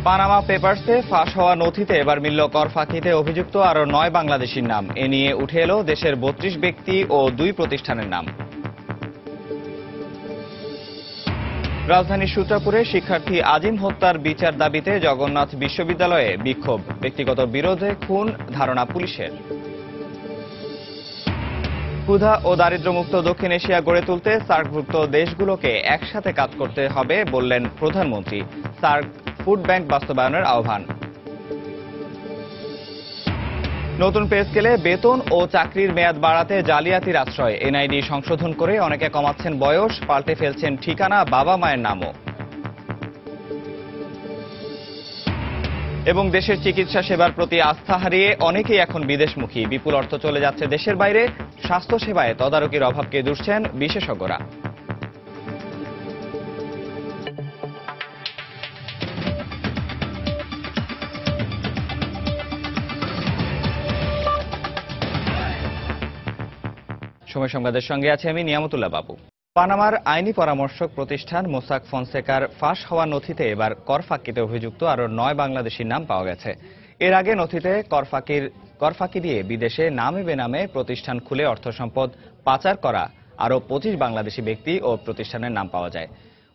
Panama পেপারসে ফাঁস হওয়া নথিতে এবার মিলল কর ফাঁকিতে অভিযুক্ত আরও 9 বাংলাদেশির নাম। এ নিয়ে উঠে এলো দেশের 32 ব্যক্তি ও 2 প্রতিষ্ঠানের নাম। রাজধানীর সূত্রাপুরে শিক্ষার্থী আজিম হত্যার বিচার দাবিতে জগন্নাথ বিশ্ববিদ্যালয়ে বিক্ষোভ। ব্যক্তিগত বিরোধে খুন ধারণা পুলিশের। ক্ষুধা ও দারিদ্র্যমুক্ত দক্ষিণ এশিয়া গড়ে তুলতে সার্কভুক্ত দেশগুলোকে একসাথে কাজ করতে হবে বললেন প্রধানমন্ত্রী। সার্ক ফুড ব্যাংক বাস্তবায়নের আহ্বান। নতুন পে স্কেলে বেতন ও চাকরির মেয়াদ বাড়াতে জালিয়াতির আশ্রয়। এনআইডি সংশোধন করে অনেকে কমাচ্ছেন বয়স, পাল্টে ফেলছেন ঠিকানা, বাবা মায়ের নামও। এবং দেশের চিকিৎসা সেবার প্রতি আস্থা হারিয়ে অনেকেই এখন বিদেশমুখী। বিপুল অর্থ চলে যাচ্ছে দেশের বাইরে। স্বাস্থ্যসেবায় তদারকির অভাবকে দুষছেন বিশেষজ্ঞরা। সময় সংবাদের সঙ্গে আছে আমি নিয়ামতুল্লাহ বাবু। পানামার আইনি পরামর্শক প্রতিষ্ঠান মোসাক ফনসেকার ফাঁস হওয়া নথিতে এবার কর ফাঁকিতে অভিযুক্ত আরও 9 বাংলাদেশির নাম পাওয়া গেছে। এর আগে নথিতে কর ফাঁকি দিয়ে বিদেশে নামে বেনামে প্রতিষ্ঠান খুলে অর্থ সম্পদ পাচার করা আরও 25 বাংলাদেশি ব্যক্তি ও প্রতিষ্ঠানের নাম পাওয়া যায়।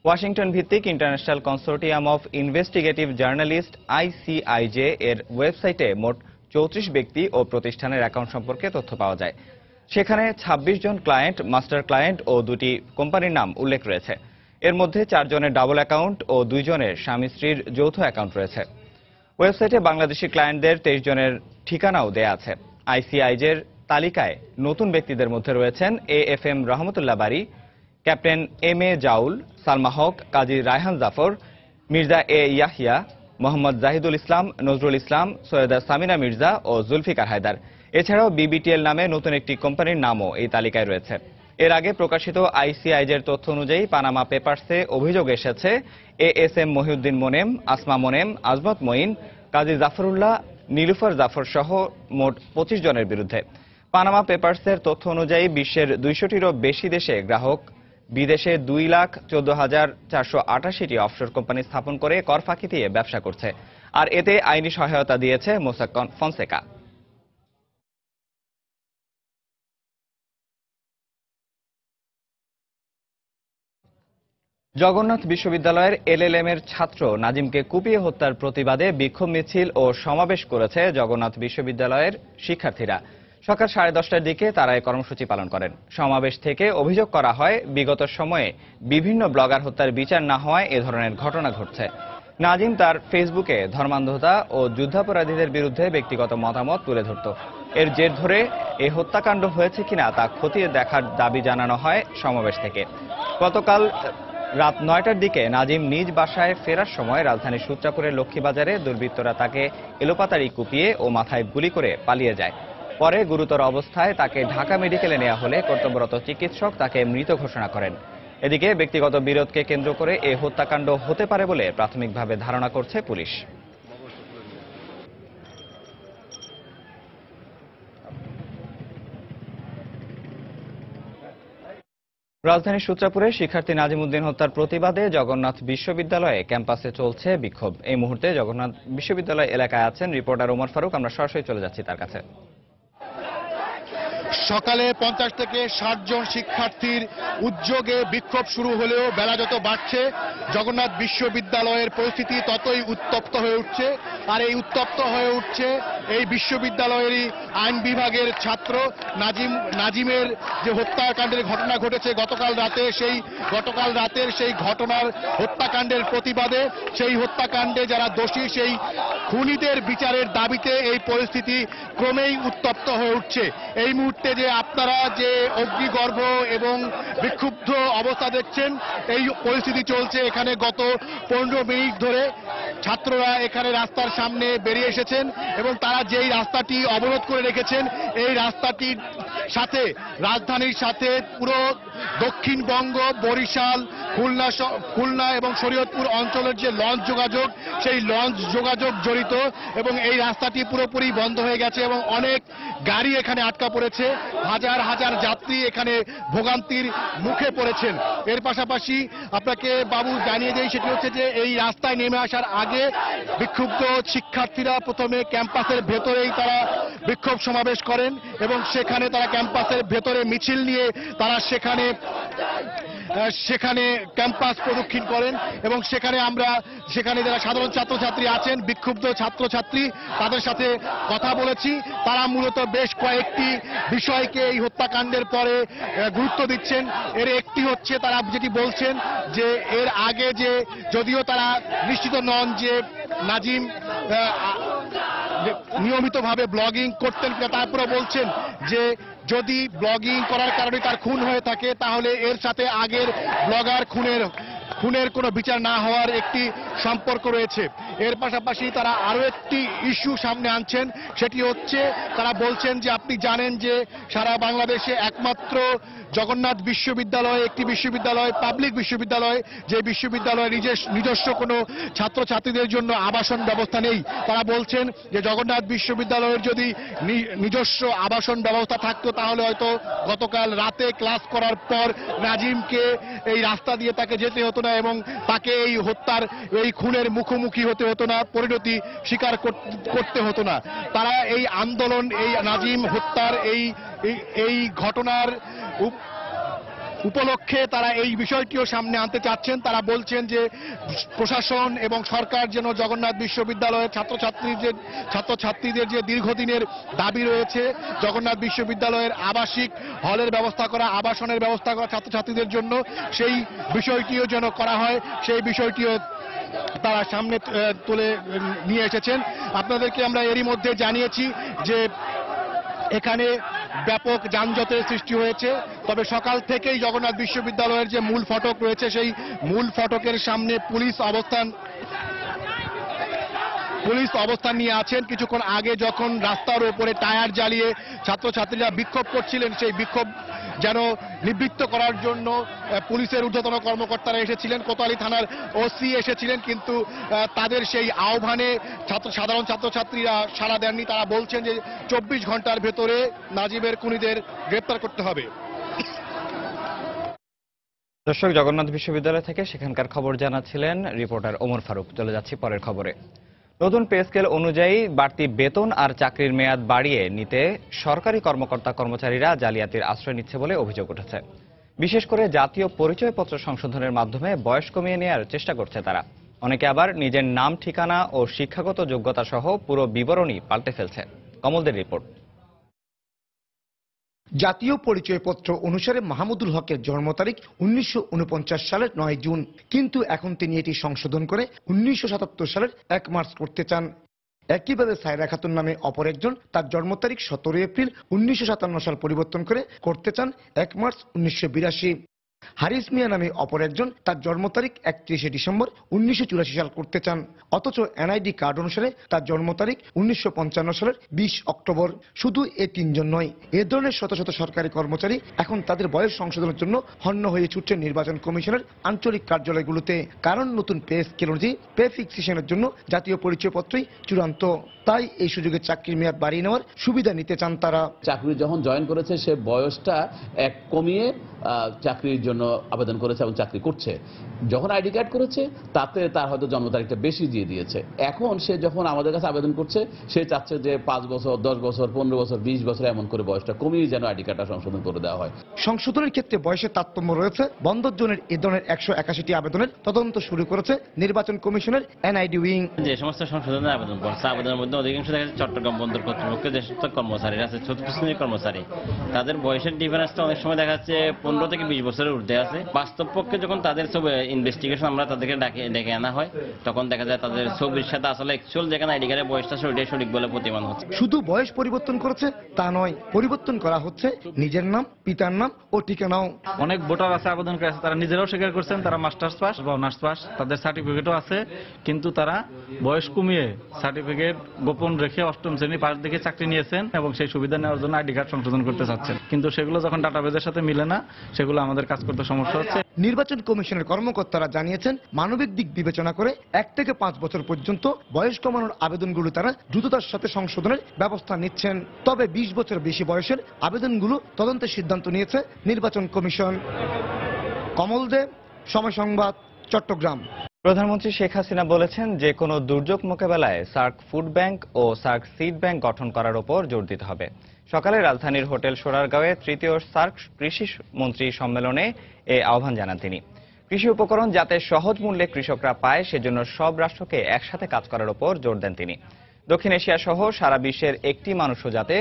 ওয়াশিংটন ভিত্তিক international consortium of investigative journalist ICIJ এর ওয়েবসাইটে মোট 34 ব্যক্তি ও প্রতিষ্ঠানের অ্যাকাউন্ট সম্পর্কে তথ্য পাওয়া যায়। সেখানে 26 জন ক্লায়েন্ট, মাস্টার ক্লায়েন্ট ও 2টি কোম্পানির নাম উল্লেখ রয়েছে। এর মধ্যে 4 জনের ডাবল অ্যাকাউন্ট ও 2 জনের স্বামী স্ত্রীর যৌথ অ্যাকাউন্ট রয়েছে। ওয়েবসাইটে বাংলাদেশি ক্লায়েন্টদের 23 জনের ঠিকানাও দেয়া আছে। আইসিআইজের তালিকায় নতুন ব্যক্তিদের মধ্যে রয়েছেন AFM Rahmatullah Bari, captain M A Zaul, Salma হক, কাজী রায়হান জাফর, মির্জা এ ইয়াহিয়া, মোহাম্মদ জাহিদুল ইসলাম, নজরুল ইসলাম, সৈয়দা সামিনা মির্জা ও জুলফিকার হায়দার। এছাড়াও বিবিটিএল নামে নতুন একটি কোম্পানির নামও এই তালিকায় রয়েছে। এর আগে প্রকাশিত আইসিআইজের তথ্য অনুযায়ী পানামা পেপারসে অভিযোগ এসেছে এএসএম মহিউদ্দিন মোনেম, আসমা মোনেম, আজমত মঈন, কাজী জাফরুল্লাহ, নীলুফার জাফর সহ মোট 25 জনের বিরুদ্ধে। পানামা পেপারসের তথ্য অনুযায়ী বিশ্বের 200টিরও বেশি দেশে গ্রাহক বিদেশে 2,14,488টি অফশোর কোম্পানি স্থাপন করে কর ফাঁকি দিয়ে ব্যবসা করছে। আর এতে আইনি সহায়তা দিয়েছে মোসাক ফনসেকা। জগন্নাথ বিশ্ববিদ্যালয়ের এলএলএম এর ছাত্র নাজিমকে কুপিয়ে হত্যার প্রতিবাদে বিক্ষোভ মিছিল ও সমাবেশ করেছে জগন্নাথ বিশ্ববিদ্যালয়ের শিক্ষার্থীরা। সকাল 10:30টার দিকে তারা এই কর্মসূচি পালন করেন। সমাবেশ থেকে অভিযোগ করা হয়, বিগত সময়ে বিভিন্ন ব্লগার হত্যার বিচার না হওয়ায় এ ধরনের ঘটনা ঘটছে। নাজিম তার ফেসবুকে ধর্মান্ধতা ও যুদ্ধাপরাধীদের বিরুদ্ধে ব্যক্তিগত মতামত তুলে ধরত। এর জের ধরে এই হত্যাকাণ্ড হয়েছে কিনা তা খতিয়ে দেখার দাবি জানানো হয় সমাবেশ থেকে। গতকাল রাত 9টার দিকে নাজিম নিজ বাসায় ফেরার সময় রাজধানীর সূত্রাপুরের লক্ষ্মীবাজারে দুর্বৃত্তরা তাকে এলোপাতাড়ি কুপিয়ে ও মাথায় গুলি করে পালিয়ে যায়। পরে গুরুতর অবস্থায় তাকে ঢাকা মেডিকেলে নেওয়া হলে কর্তব্যরত চিকিৎসক তাকে মৃত ঘোষণা করেন। এদিকে ব্যক্তিগত বিরোধকে কেন্দ্র করে এই হত্যাকাণ্ড হতে পারে বলে প্রাথমিকভাবে ধারণা করছে পুলিশ। রাজধানীর সূত্রাপুরে শিক্ষার্থী নাজিম উদ্দিন হত্যার প্রতিবাদে জগন্নাথ বিশ্ববিদ্যালয়ে ক্যাম্পাসে চলছে বিক্ষোভ। এই মুহূর্তে জগন্নাথ বিশ্ববিদ্যালয় এলাকায় আছেন রিপোর্টার ওমর ফারুক। আমরা সরাসরি চলে যাচ্ছি তার কাছে। সকালে 50 থেকে 60 জন শিক্ষার্থীর উদ্যোগে বিক্ষোভ শুরু হলেও বেলা যত বাড়ছে জগন্নাথ বিশ্ববিদ্যালয়ের পরিস্থিতি ততই উত্তপ্ত হয়ে উঠছে। আর এই উত্তপ্ত হয়ে উঠছে এই বিশ্ববিদ্যালয়েরই আইন বিভাগের ছাত্র নাজিমের যে হত্যাকাণ্ডের ঘটনা ঘটেছে গতকাল রাতের সেই ঘটনার হত্যাকাণ্ডের প্রতিবাদে, সেই হত্যাকাণ্ডে যারা দোষী সেই খুনিদের বিচারের দাবিতে এই পরিস্থিতি ক্রমেই উত্তপ্ত হয়ে উঠছে। এই মুহূর্তে যে আপনারা যে অগ্নিগর্ভ এবং বিক্ষুব্ধ অবস্থা দেখছেন, এই পরিস্থিতি চলছে এখানে গত 15 মিনিট ধরে। ছাত্ররা এখানে রাস্তার সামনে বেরিয়ে এসেছেন এবং তারা যেই রাস্তাটি অবরোধ করে রেখেছেন এই রাস্তাটির সাথে রাজধানীর সাথে পুরো দক্ষিণবঙ্গ, বরিশাল, খুলনা এবং শরীয়তপুর অঞ্চলের যে লঞ্চ যোগাযোগ সেই লঞ্চ যোগাযোগ জড়িত এবং এই রাস্তাটি পুরোপুরি বন্ধ হয়ে গেছে এবং অনেক গাড়ি এখানে আটকা পড়েছে। হাজার হাজার যাত্রী এখানে ভোগান্তির মুখে পড়েছেন। এর পাশাপাশি আপনাকে বাবু জানিয়ে দেই, সেটি হচ্ছে যে এই রাস্তায় নেমে আসার আগে থেকে বিক্ষুব্ধ শিক্ষার্থীরা প্রথমে ক্যাম্পাসের ভেতরেই তারা বিক্ষোভ সমাবেশ করেন এবং সেখানে তারা ক্যাম্পাসের ভেতরে মিছিল নিয়ে তারা সেখানে ক্যাম্পাস প্রদক্ষিণ করেন এবং সেখানে যারা সাধারণ ছাত্রছাত্রী আছেন, বিক্ষুব্ধ ছাত্রছাত্রী, তাদের সাথে কথা বলেছি। তারা মূলত বেশ কয়েকটি বিষয়কে এই হত্যাকাণ্ডের পরে গুরুত্ব দিচ্ছেন। এর একটি হচ্ছে তারা যেটি বলছেন যে এর আগে যে যদিও তারা নিশ্চিত নন যে নাজিম নিয়মিতভাবে ব্লগিং করতেন কিনা, তারপরে বলছেন যে যদি ব্লগিং করার কারণে তার খুন হয়ে থাকে তাহলে এর সাথে আগের ব্লগার খুনের কোনো বিচার না হওয়ার একটি সম্পর্ক রয়েছে। এর পাশাপাশি তারা আরো একটি ইস্যু সামনে আনছেন, সেটি হচ্ছে তারা বলছেন যে আপনি জানেন যে সারা বাংলাদেশে একমাত্র জগন্নাথ বিশ্ববিদ্যালয় একটি বিশ্ববিদ্যালয়, পাবলিক বিশ্ববিদ্যালয়, যে বিশ্ববিদ্যালয়ে নিজস্ব কোনো ছাত্রছাত্রীদের জন্য আবাসন ব্যবস্থা নেই। তারা বলছেন যে জগন্নাথ বিশ্ববিদ্যালয়ের যদি নিজস্ব আবাসন ব্যবস্থা থাকতো তাহলে হয়তো গতকাল রাতে ক্লাস করার পর নাজিমকে এই রাস্তা দিয়ে তাকে যেতে হতো না এবং তাকে এই খুনের মুখোমুখি হতে হতো না, পরিণতি স্বীকার করতে হতো না। তারা এই আন্দোলন, এই নাজিম হত্যার এই ঘটনার উপলক্ষে তারা এই বিষয়টিও সামনে আনতে চাচ্ছেন। তারা বলছেন যে প্রশাসন এবং সরকার যেন জগন্নাথ বিশ্ববিদ্যালয়ের ছাত্রছাত্রীদের যে দীর্ঘদিনের দাবি রয়েছে জগন্নাথ বিশ্ববিদ্যালয়ের আবাসিক হলের ব্যবস্থা করা, আবাসনের ব্যবস্থা করা ছাত্রছাত্রীদের জন্য, সেই বিষয়টিও যেন করা হয়, সেই বিষয়টিও তারা সামনে তুলে নিয়ে এসেছেন। আপনাদেরকে আমরা এরই মধ্যে জানিয়েছি যে এখানে ব্যাপক যানজটের সৃষ্টি হয়েছে। তবে সকাল থেকেই জগন্নাথ বিশ্ববিদ্যালয়ের যে মূল ফটক রয়েছে সেই মূল ফটকের সামনে পুলিশ অবস্থান নিয়ে আছেন। কিছুক্ষণ আগে যখন রাস্তার উপরে টায়ার জ্বালিয়ে ছাত্রছাত্রীরা বিক্ষোভ করছিলেন, সেই বিক্ষোভ যেন নিবৃত্ত করার জন্য পুলিশের ঊর্ধ্বতন কর্মকর্তারা এসেছিলেন, কোতোয়ালি থানার ওসি এসেছিলেন, কিন্তু তাদের সেই আহ্বানে সাধারণ ছাত্রছাত্রীরা সাড়া দেননি। তারা বলছেন যে 24 ঘন্টার ভেতরে নাজিবের খুনিদের গ্রেপ্তার করতে হবে। দর্শক, জগন্নাথ বিশ্ববিদ্যালয় থেকে সেখানকার খবর জানাচ্ছিলেন রিপোর্টার ওমর ফারুক। চলে যাচ্ছি পরের খবরে। নতুন পে স্কেল অনুযায়ী বাড়তি বেতন আর চাকরির মেয়াদ বাড়িয়ে নিতে সরকারি কর্মচারীরা জালিয়াতির আশ্রয় নিচ্ছে বলে অভিযোগ উঠেছে। বিশেষ করে জাতীয় পরিচয়পত্র সংশোধনের মাধ্যমে বয়স কমিয়ে নেওয়ার চেষ্টা করছে তারা। অনেকে আবার নিজের নাম, ঠিকানা ও শিক্ষাগত যোগ্যতা সহ পুরো বিবরণী পাল্টে ফেলছে। কমলদের রিপোর্ট। জাতীয় পরিচয়পত্র অনুসারে মাহমুদুল হকের জন্ম তারিখ 1949 সালের 9 জুন, কিন্তু এখন তিনি এটি সংশোধন করে 1977 সালের 1 মার্চ করতে চান। একইভাবে সায়রা খাতুন নামে অপর একজন তার জন্ম তারিখ 17 এপ্রিল 1957 সাল পরিবর্তন করে করতে চান 1 মার্চ 1982। হারিস মিয়া নামে অপর একজন তার জন্ম তারিখ 31 ডিসেম্বর 1984 সাল করতে চান। অথচ এনআইডি কার্ড অনুসারে তার জন্ম তারিখ 1955 সালের 20 অক্টোবর। শুধু এই তিনজন নয়, এ ধরনের শত শত সরকারি কর্মচারী এখন তাদের বয়স সংশোধনের জন্য হন্য হয়ে ছুটছেন নির্বাচন কমিশনের আঞ্চলিক কার্যালয়গুলোতে। কারণ নতুন পে স্কেল অনুযায়ী পে ফিক্সেশনের জন্য জাতীয় পরিচয়পত্রই চূড়ান্ত। তাই এই সুযোগে চাকরির মেয়াদ বাড়িয়ে নেওয়ার সুবিধা নিতে চান তারা। চাকরি যখন জয়েন করেছে সে বয়সটা কমিয়ে চাকরির জন্য আবেদন করেছে এবং চাকরি করছে। যখন আইডি কার্ড করেছে তাতে তার হয়তো জন্ম তারিখটা বেশি দিয়ে দিয়েছে। এখন সে যখন আমাদের কাছে আবেদন করছে সে চাচ্ছে যে 5 বছর, 10 বছর, 15 বছর, 20 বছর এমন করে বয়সটা কমিয়ে যেন আইডি কার্ডটা সংশোধন করে দেওয়া হয়। সংশোধনের ক্ষেত্রে বয়সের তারতম্য রয়েছে। বন্দর জোনের এ ধরনের 181টি আবেদনের তদন্ত শুরু করেছে নির্বাচন কমিশনের এনআইডি উইং। যে সমস্ত সংশোধনের আবেদন করছে, আবেদনের মধ্যে অধিকাংশ দেখা যাচ্ছে চট্টগ্রাম বন্দর কর্তৃপক্ষের যে সমস্ত কর্মচারীরা আছে, চতুর্থ শ্রেণীর কর্মচারী, তাদের বয়সের ডিফারেন্সটা অনেক সময় দেখা যাচ্ছে 15 থেকে 20 বছরের ঊর্ধ্বে আছে। বাস্তব পক্ষে যখন তাদের সব ইনভেস্টিগেশন আমরা তাদেরকে ডেকে আনা হয় তখন দেখা যায় তাদের ছবির সাথে আসলে অ্যাকচুয়াল যেখানে আইডি কার্ডের বয়সটা সেটাই সঠিক বলে প্রতিমান হচ্ছে। শুধু বয়স পরিবর্তন করেছে তা নয়, পরিবর্তন করা হচ্ছে নিজের নাম, পিতার নাম ও ঠিকানাও। অনেক ভোটার আছে আবেদন করে আছে, তারা নিজেরাও স্বীকার করছেন তারা মাস্টার্স পাস বা অনার্স পাস, তাদের সার্টিফিকেটও আছে, কিন্তু তারা বয়স কমিয়ে সার্টিফিকেট গোপন রেখে 8ম শ্রেণী পাশ দেখে চাকরি নিয়েছেন এবং সেই সুবিধা নেওয়ার জন্য আইডি কার্ড সংশোধন করতে চাচ্ছেন। কিন্তু সেগুলো যখন ডাটাবেজের সাথে মিলে না, সেগুলো আমাদের কাজ করতে সমস্যা হচ্ছে। নির্বাচন কমিশনের কর্মকর্তারা জানিয়েছেন মানবিক দিক বিবেচনা করে 1 থেকে 5 বছর পর্যন্ত বয়স কমানোর আবেদনগুলো তারা দ্রুততার সাথে সংশোধনের ব্যবস্থা নিচ্ছেন। তবে 20 বছর বেশি বয়সের আবেদনগুলো তদন্তের সিদ্ধান্ত নিয়েছে নির্বাচন কমিশন। কমল দে, সময় সংবাদ, চট্টগ্রাম। প্রধানমন্ত্রী শেখ হাসিনা বলেছেন, যে কোনো দুর্যোগ মোকাবেলায় সার্ক ফুড ব্যাংক ও সার্ক সিড ব্যাংক গঠন করার উপর জোর দিতে হবে। সকালে রাজধানীর হোটেল সোনারগাঁওয়ে তৃতীয় সার্ক কৃষি মন্ত্রী সম্মেলনে এ আহ্বান জানান তিনি। কৃষি উপকরণ যাতে সহজ মূল্যে কৃষকরা পায় সেজন্য সব রাষ্ট্রকে একসাথে কাজ করার উপর জোর দেন তিনি। দক্ষিণ এশিয়া সহ সারা বিশ্বের একটি মানুষও যাতে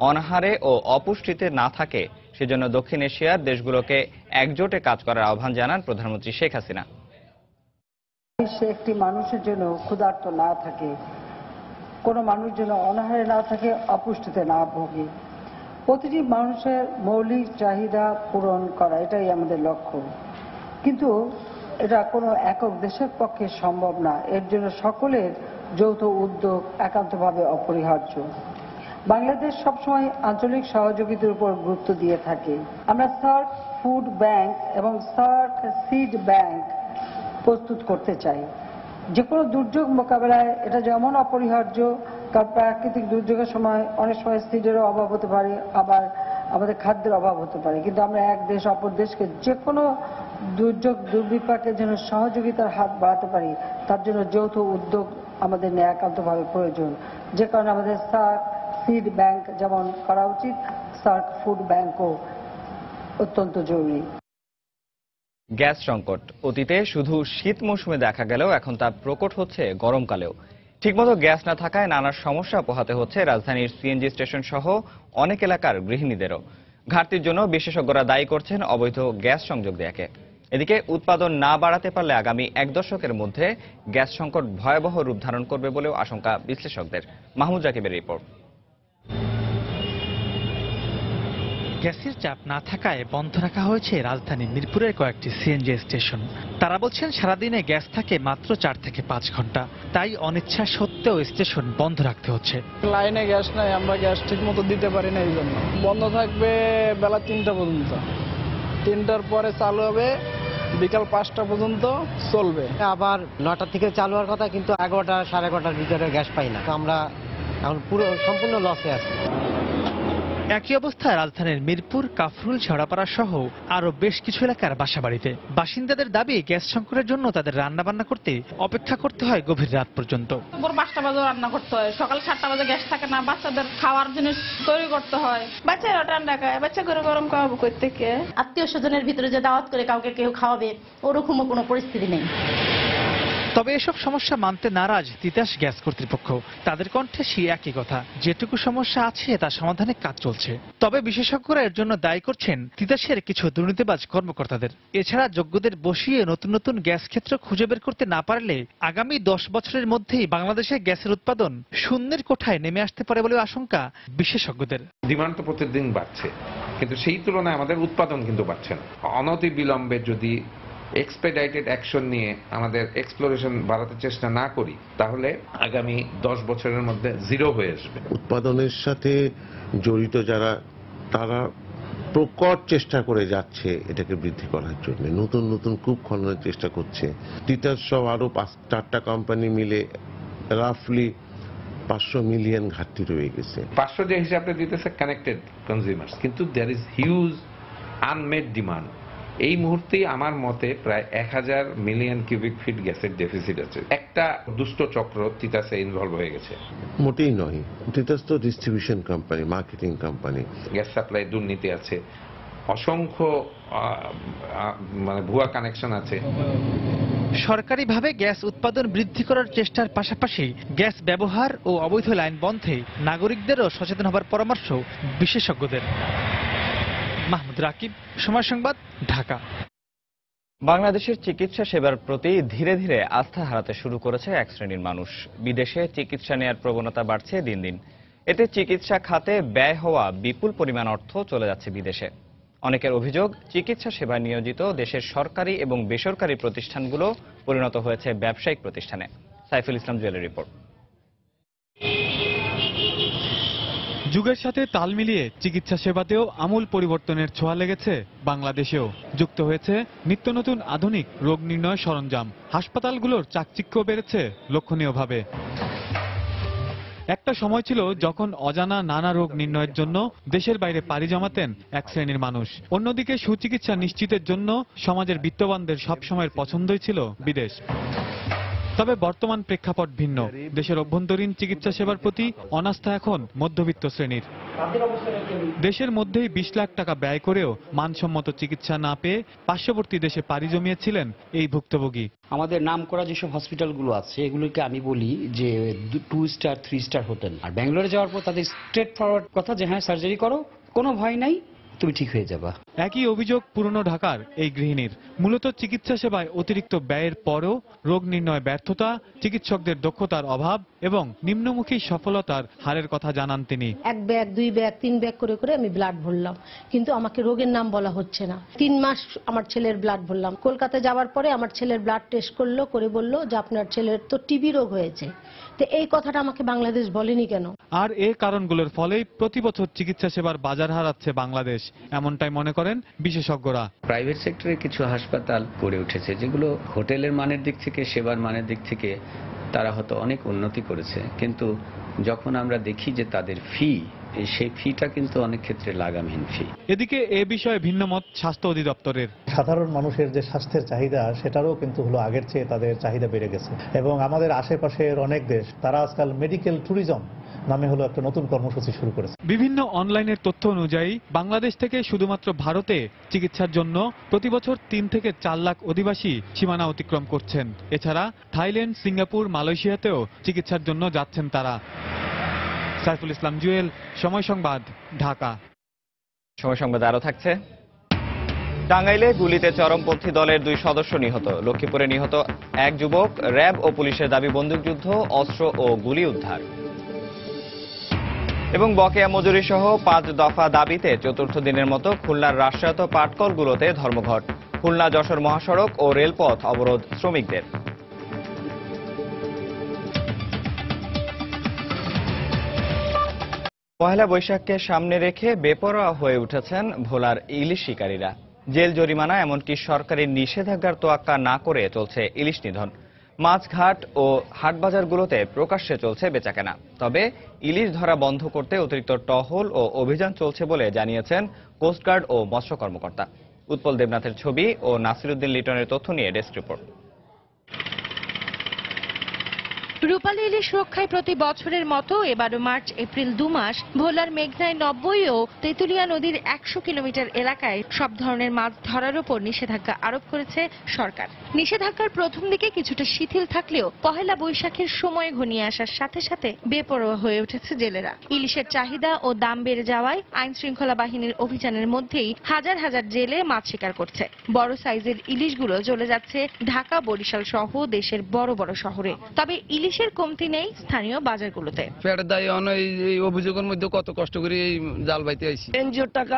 অনাহারে ও অপুষ্টিতে না থাকে সেজন্য দক্ষিণ এশিয়ার দেশগুলোকে একজোটে কাজ করার আহ্বান জানান প্রধানমন্ত্রী শেখ হাসিনা। বিশ্বে একটি মানুষের জন্য ক্ষুধার্ত না থাকে, কোনো মানুষ যেন অনাহারে না থাকে, অপুষ্টিতে না ভোগে। প্রতিটি মানুষের মৌলিক চাহিদা পূরণ করা, এটাই আমাদের লক্ষ্য। কিন্তু এটা কোনো একক দেশের পক্ষে সম্ভব না। এর জন্য সকলের যৌথ উদ্যোগ একান্তভাবে অপরিহার্য। বাংলাদেশ সবসময় আঞ্চলিক সহযোগিতার উপর গুরুত্ব দিয়ে থাকে। আমরা সার্ক ফুড ব্যাংক এবং সার্ক সিড ব্যাংক প্রস্তুত করতে চাই। যে কোনো দুর্যোগ মোকাবেলায় এটা যেমন অপরিহার্য, কারণ প্রাকৃতিক দুর্যোগের সময় অনেক সময় সিডেরও অভাব হতে পারে, আবার আমাদের খাদ্যের অভাব হতে পারে। কিন্তু আমরা এক দেশ অপর দেশকে যে কোনো দুর্যোগ দুর্বিপাকের জন্য সহযোগিতার হাত বাড়াতে পারি, তার জন্য যৌথ উদ্যোগ আমাদের নেওয়া একান্তভাবে প্রয়োজন। যে কারণে আমাদের সার্ক সিড ব্যাংক যেমন করা উচিত, সার্ক ফুড ব্যাংকও অত্যন্ত জরুরি। গ্যাস সংকট অতীতে শুধু শীত মৌসুমে দেখা গেলেও এখন তা প্রকট হচ্ছে গরমকালেও। ঠিকমতো গ্যাস না থাকায় নানা সমস্যা পোহাতে হচ্ছে রাজধানীর সিএনজি স্টেশন সহ অনেক এলাকার গৃহিণীদেরও। ঘাটতির জন্য বিশেষজ্ঞরা দায়ী করছেন অবৈধ গ্যাস সংযোগ দেয়াকে। এদিকে উৎপাদন না বাড়াতে পারলে আগামী এক দশকের মধ্যে গ্যাস সংকট ভয়াবহ রূপ ধারণ করবে বলেও আশঙ্কা বিশ্লেষকদের। মাহমুদ রাকিবের রিপোর্ট। গ্যাসের চাপ না থাকায় বন্ধ রাখা হয়েছে রাজধানী মিরপুরের কয়েকটি সিএনজি স্টেশন। তারা বলছেন সারাদিনে গ্যাস থাকে মাত্র 4 থেকে 5 ঘন্টা, তাই অনিচ্ছা সত্ত্বেও স্টেশন বন্ধ রাখতে হচ্ছে। লাইনে গ্যাস নাই, আমরা গ্যাস ঠিক মতো দিতে পারি না, এই জন্য বন্ধ থাকবে বেলা 3টা পর্যন্ত। 3টার পরে চালু হবে, বিকাল 5টা পর্যন্ত চলবে। আবার 9টা থেকে চালু হওয়ার কথা, কিন্তু 11টা 11:30টার ভিতরে গ্যাস পাই না। আমরা এখন পুরো সম্পূর্ণ লসে আছি। একই অবস্থায় রাজধানীর মিরপুর, কাফরুল, শেওড়াপাড়া সহ আরো বেশ কিছু এলাকার বাসাবাড়িতে। বাসিন্দাদের দাবি, গ্যাস সংকটের জন্য তাদের রান্না বান্না করতে অপেক্ষা করতে হয় গভীর রাত পর্যন্ত। ভোর 5টা বাজে রান্না করতে হয়, সকাল 7টা বাজে গ্যাস থাকে না, বাচ্চাদের খাওয়ার জিনিস তৈরি করতে হয়। বাচ্চারা ঠান্ডা খায়, বাচ্চা করে গরম খাওয়াবো কই থেকে? আত্মীয় স্বজনের ভিতরে যে দাওয়াত করে কাউকে কেউ খাওয়াবে, ওরকমও কোনো পরিস্থিতি নেই। তবে এসব সমস্যা মানতে নারাজ তিতাস গ্যাস কর্তৃপক্ষ। তাদের কণ্ঠে সেই একই কথা, যেটুকু সমস্যা আছে তা সমাধানে কাজ চলছে। তবে বিশেষজ্ঞরা এর জন্য দায়ী করছেন তিতাসের কিছু দুর্নীতিবাজ কর্মকর্তাদের। এছাড়া যোগ্যদের বসিয়ে নতুন নতুন গ্যাস ক্ষেত্র খুঁজে বের করতে না পারলে আগামী 10 বছরের মধ্যেই বাংলাদেশে গ্যাসের উৎপাদন শূন্যের কোঠায় নেমে আসতে পারে বলে আশঙ্কা বিশেষজ্ঞদের। ডিমান্ড তো প্রতিদিন বাড়ছে, কিন্তু সেই তুলনায় আমাদের উৎপাদন কিন্তু বাড়ছে না। অনতি বিলম্বে যদি এক্সপেডাইটেড অ্যাকশন নিয়ে আমাদের এক্সপ্লোরেশন বাড়াতে চেষ্টা না করি, তাহলে আগামী 10 বছরের মধ্যে জিরো হয়ে আসবে। উৎপাদনের সাথে জড়িত যারা, তারা প্রকট চেষ্টা করে যাচ্ছে এটাকে বৃদ্ধি করার জন্য, নতুন নতুন কূপ খননের চেষ্টা করছে। তিতাস সহ আরো 4টা কোম্পানি মিলে রাফলি 500 মিলিয়ন ঘাটতি রয়ে গেছে। 500 যে হিসাবটা দিতেছে কানেক্টেড কনজিউমার্স, কিন্তু দেয়ার ইজ হিউজ আনমেড ডিমান্ড। এই মুহূর্তে আমার মতে প্রায় 1000 মিলিয়ন কিউবিক ফিট গ্যাসের ডেফিসিট আছে। একটা দুষ্ট চক্র তিতাসে ইনভলভ হয়ে গেছে। মোটেই নয়, তিতাস তো distribution company, marketing company. Gas supply দুর্নীতি আছে, অসংখ্য মানে ভুয়া কানেকশন আছে। সরকারিভাবে গ্যাস উৎপাদন বৃদ্ধি করার চেষ্টার পাশাপাশি গ্যাস ব্যবহার ও অবৈধ লাইন বন্ধে নাগরিকদেরও সচেতন হবার পরামর্শ বিশেষজ্ঞদের। মাহমুদ রাকিব, সময় সংবাদ, ঢাকা। বাংলাদেশের চিকিৎসা সেবার প্রতি ধীরে ধীরে আস্থা হারাতে শুরু করেছে এক শ্রেণীর মানুষ। বিদেশে চিকিৎসা নেয়ার প্রবণতা বাড়ছে দিন দিন। এতে চিকিৎসা খাতে ব্যয় হওয়া বিপুল পরিমাণ অর্থ চলে যাচ্ছে বিদেশে। অনেকের অভিযোগ, চিকিৎসা সেবায় নিয়োজিত দেশের সরকারি এবং বেসরকারি প্রতিষ্ঠানগুলো পরিণত হয়েছে ব্যবসায়িক প্রতিষ্ঠানে। সাইফুল ইসলাম জুয়েলের রিপোর্ট। যুগের সাথে তাল মিলিয়ে চিকিৎসা সেবাতেও আমূল পরিবর্তনের ছোঁয়া লেগেছে বাংলাদেশেও। যুক্ত হয়েছে নিত্য নতুন আধুনিক রোগ নির্ণয় সরঞ্জাম। হাসপাতালগুলোর চাকচিক্য বেড়েছে লক্ষণীয়ভাবে। একটা সময় ছিল যখন অজানা নানা রোগ নির্ণয়ের জন্য দেশের বাইরে পাড়ি জমাতেন এক শ্রেণীর মানুষ। অন্যদিকে সুচিকিৎসা নিশ্চিতের জন্য সমাজের বিত্তবানদের সবসময়ের পছন্দই ছিল বিদেশ। তবে বর্তমান প্রেক্ষাপট ভিন্ন। দেশের অভ্যন্তরীণ চিকিৎসা সেবার প্রতি অনাস্থা এখন মধ্যবিত্ত শ্রেণীর। দেশের মধ্যেই 20 লাখ টাকা ব্যয় করেও মানসম্মত চিকিৎসা না পেয়ে পার্শ্ববর্তী দেশে পাড়ি জমিয়েছিলেন এই ভুক্তভোগী। আমাদের নামকরা যেসব হসপিটালগুলো আছে এগুলোকে আমি বলি যে 2 স্টার 3 স্টার হোটেল। আর ব্যাঙ্গালোরে যাওয়ার পর তাদের স্ট্রেট ফরওয়ার্ড কথা যে হ্যাঁ সার্জারি করো, কোনো ভয় নাই, তুমি ঠিক হয়ে যাবা। একই অভিযোগ পুরনো ঢাকার এই গৃহিণীর। মূলত চিকিৎসা সেবায় অতিরিক্ত ব্যয়ের পরও রোগ নির্ণয় ব্যর্থতা, চিকিৎসকদের দক্ষতার অভাব এবং নিম্নমুখী সফলতার হারের কথা জানান তিনি। 1 ব্যাগ 2 ব্যাগ 3 ব্যাগ করে করে আমি ব্লাড ভরলাম, কিন্তু আমাকে রোগের নাম বলা হচ্ছে না। 3 মাস আমার ছেলের ব্লাড ভরলাম। কলকাতায় যাওয়ার পরে আমার ছেলের ব্লাড টেস্ট করলো, করে বলল যে আপনার ছেলের তো টিবি রোগ হয়েছে। তো এই কথাটা আমাকে বাংলাদেশ বলেনি কেন? আর এই কারণগুলোর ফলেই প্রতি বছর চিকিৎসা সেবার বাজার হারাচ্ছে বাংলাদেশ, এমনটাই মনে করেন বিশেষজ্ঞরা। প্রাইভেট সেক্টরে কিছু হাসপাতাল গড়ে উঠেছে যেগুলো হোটেলের মানের দিক থেকে, সেবার মানের দিক থেকে তারা হয়তো অনেক উন্নতি করেছে, কিন্তু যখন আমরা দেখি যে তাদের সেই ফিটা কিন্তু অনেক ক্ষেত্রে লাগামহীন ফি। এদিকে এ বিষয়ে ভিন্নমত স্বাস্থ্য অধিদপ্তরের। সাধারণ মানুষের যে স্বাস্থ্যের চাহিদা সেটারও কিন্তু আগের চেয়ে তাদের চাহিদা বেড়ে গেছে, এবং আমাদের আশেপাশের অনেক দেশ তারা আজকাল মেডিকেল ট্যুরিজম নামে একটা নতুন কর্মসূচি শুরু করেছে। বিভিন্ন অনলাইনের তথ্য অনুযায়ী বাংলাদেশ থেকে শুধুমাত্র ভারতে চিকিৎসার জন্য প্রতি বছর 3 থেকে 4 লাখ অধিবাসী সীমানা অতিক্রম করছেন। এছাড়া থাইল্যান্ড, সিঙ্গাপুর, মালয়েশিয়াতেও চিকিৎসার জন্য যাচ্ছেন তারা। সাইফুল ইসলাম জুয়েল, সময় সংবাদ, ঢাকা। সময় সংবাদ আরো থাকছে। টাঙ্গাইলে গুলিতে চরমপন্থী দলের 2 সদস্য নিহত। লক্ষ্মীপুরে নিহত এক যুবক। র্যাব ও পুলিশের দাবি বন্দুকযুদ্ধ, অস্ত্র ও গুলি উদ্ধার। এবং বকেয়া মজুরি সহ 5 দফা দাবিতে চতুর্থ দিনের মতো খুলনার রাষ্ট্রায়ত্ত পাটকলগুলোতে ধর্মঘট। খুলনা যশোর মহাসড়ক ও রেলপথ অবরোধ শ্রমিকদের। পহেলা বৈশাখকে সামনে রেখে বেপরোয়া হয়ে উঠেছেন ভোলার ইলিশ শিকারীরা। জেল জরিমানা এমনকি সরকারি নিষেধাজ্ঞার তোয়াক্কা না করে চলছে ইলিশ নিধন। মাছঘাট ও হাটবাজারগুলোতে প্রকাশ্যে চলছে বেচাকেনা। তবে ইলিশ ধরা বন্ধ করতে অতিরিক্ত টহল ও অভিযান চলছে বলে জানিয়েছেন কোস্টগার্ড ও মৎস্য কর্মকর্তা। উৎপল দেবনাথের ছবি ও নাসিরউদ্দিন লিটনের তথ্য নিয়ে ডেস্ক রিপোর্ট। রূপালী ইলিশ রক্ষায় প্রতি বছরের মতো এবারও মার্চ এপ্রিল 2 মাস ভোলার মেঘনায় 90 ও তেঁতুলিয়া নদীর 100 কিলোমিটার এলাকায় সব ধরনের মাছ ধরার উপর নিষেধাজ্ঞা আরোপ করেছে সরকার। নিষেধাজ্ঞার প্রথম দিকে কিছুটা শিথিল থাকলেও পহেলা বৈশাখের সময় ঘনিয়ে আসার সাথে সাথে বেপরোয়া হয়ে উঠেছে জেলেরা। ইলিশের চাহিদা ও দাম বেড়ে যাওয়ায় আইন শৃঙ্খলা বাহিনীর অভিযানের মধ্যেই হাজার হাজার জেলে মাছ শিকার করছে। বড় সাইজের ইলিশগুলো চলে যাচ্ছে ঢাকা, বরিশাল সহ দেশের বড় বড় শহরে। তবে ইলিশের কমতি নেই স্থানীয় বাজারগুলোতে। এই অভিযোগের মধ্যে কত কষ্ট করে এই জাল বাইতে আইছি। এনজিওর টাকা,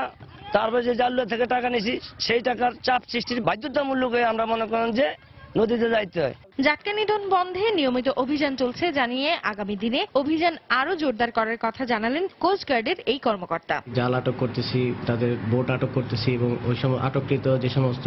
তারপরে যে জালুয়া থেকে টাকা নিয়েছি সেই টাকার চাপ সৃষ্টির বাধ্যতামূলক আমরা মনে করেন যে নদীতে যাইতে হয়। জাটকা নিধন বন্ধে নিয়মিত অভিযান চলছে জানিয়ে আগামী দিনে অভিযান আরো জোরদার করার কথা জানালেন কোস্টগার্ডের এই কর্মকর্তা। জাল আটক করতেছি, তাদের বোট আটক করতেছি এবং ওই সময় আটককৃত যে সমস্ত